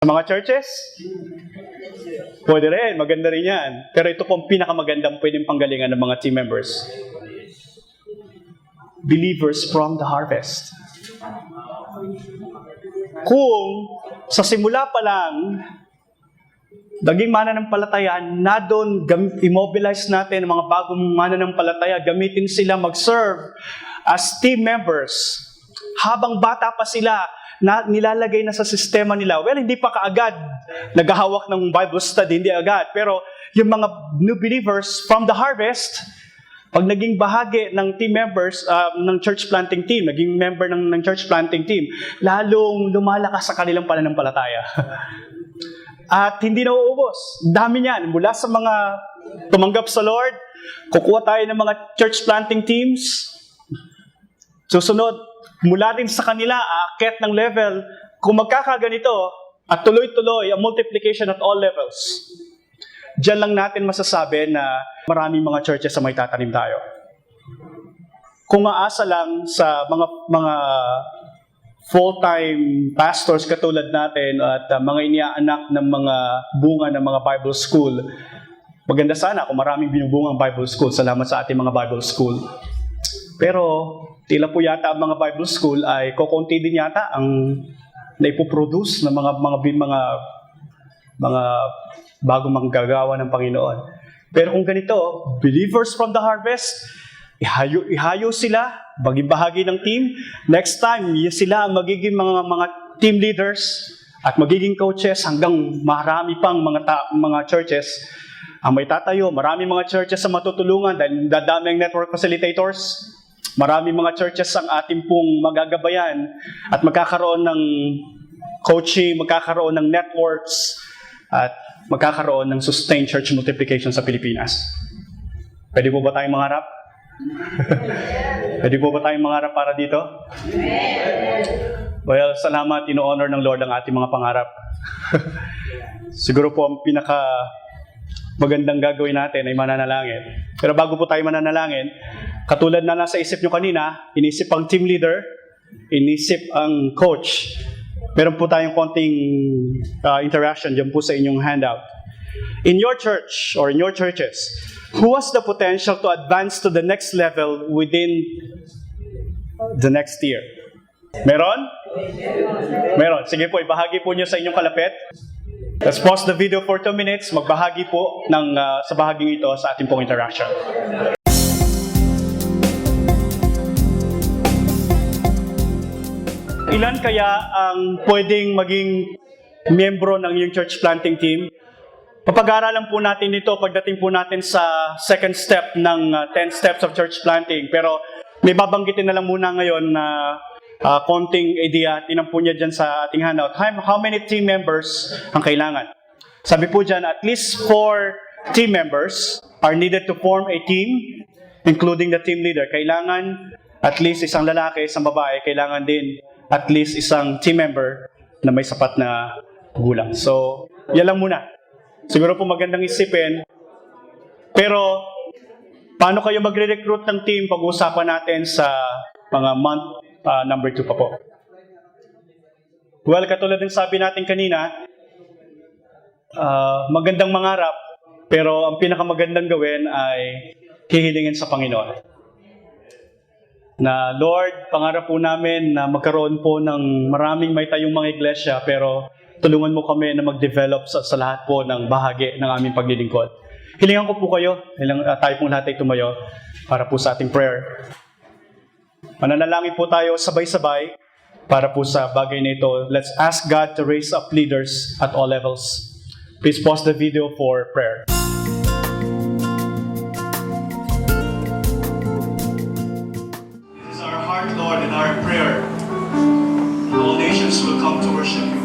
Sa mga churches? Pwede rin, maganda rin yan. Pero ito pong pinakamagandang pwedeng panggalingan ng mga team members. Believers from the harvest. Kung sa simula pa lang, naging mananampalataya, na doon immobilize natin ang mga bagong mananampalataya, gamitin sila mag-serve as team members. Habang bata pa sila, na nilalagay na sa sistema nila. Well, hindi pa kaagad naghahawak ng Bible study, hindi agad. Pero yung mga new believers from the harvest, pag naging bahagi ng team members, ng church planting team, naging member ng church planting team, lalong lumalakas sa kanilang pananampalataya. At hindi na uubos. Dami niyan. Mula sa mga tumanggap sa Lord, kukuha tayo ng mga church planting teams. Susunod, mula din sa kanila, aakyat ng level. Kung magkakaganito, at tuloy-tuloy, ang multiplication at all levels. Diyan lang natin masasabi na maraming mga churches sa may tatanim tayo. Kung aasa lang sa mga full-time pastors katulad natin at mga iniaanak ng mga bunga ng mga Bible school, maganda sana kung maraming binubungang Bible school. Salamat sa ating mga Bible school. Pero tila po yata ang mga Bible school ay kokonti din yata ang naipoproduce ng mga bagong manggagawa ng Panginoon. Pero kung ganito, believers from the harvest, ihayo sila, maging bahagi ng team. Next time, sila ang magiging mga team leaders at magiging coaches hanggang marami pang mga churches ang may tatayo. Marami mga churches ang matutulungan dahil dadaming network facilitators. Maraming mga churches ang ating pong magagabayan at magkakaroon ng coaching, magkakaroon ng networks, at magkakaroon ng sustained church multiplication sa Pilipinas. Pwede po ba tayong mangarap? Pwede po ba tayong mangarap para dito? Well, salamat, ino-honor ng Lord ang ating mga pangarap. Siguro po ang magandang gagawin natin ay mananalangin. Pero bago po tayo mananalangin, katulad na nasa isip nyo kanina, inisip ang team leader, inisip ang coach. Meron po tayong konting interaction dyan po sa inyong handout. In your church or in your churches, who has the potential to advance to the next level within the next year? Meron? Meron. Sige po, ibahagi po nyo sa inyong kalapit. Let's pause the video for 2 minutes. Magbahagi po sa bahaging ito sa ating pong interaction. Ilan kaya ang pwedeng maging miyembro ng iyong church planting team? Papag-aaralan po natin ito pagdating po natin sa second step ng 10 steps of church planting. Pero may babanggitin na lang muna ngayon na konting idea. Tinan po niya dyan sa ating handout. How many team members ang kailangan? Sabi po dyan, at least 4 team members are needed to form a team, including the team leader. Kailangan at least isang lalaki, isang babae. Kailangan din at least isang team member na may sapat na gulang. So, yan lang muna. Siguro po magandang isipin. Pero, paano kayo magre-recruit ng team? Pag-uusapan natin sa mga month number 2 pa po. Well, katulad ng sabi natin kanina, magandang mangarap, pero ang pinakamagandang gawin ay hihilingin sa Panginoon. Na, Lord, pangarap po namin na magkaroon po ng maraming may tayong mga iglesia, pero tulungan mo kami na mag-develop sa lahat po ng bahagi ng aming paglilingkod. Hilingan ko po kayo, tayo pong lahat ay tumayo para po sa ating prayer. Mananalangin po tayo sabay-sabay para po sa bagay na ito. Let's ask God to raise up leaders at all levels. Please pause the video for prayer. This is our heart, Lord, and our prayer. All nations will come to worship you.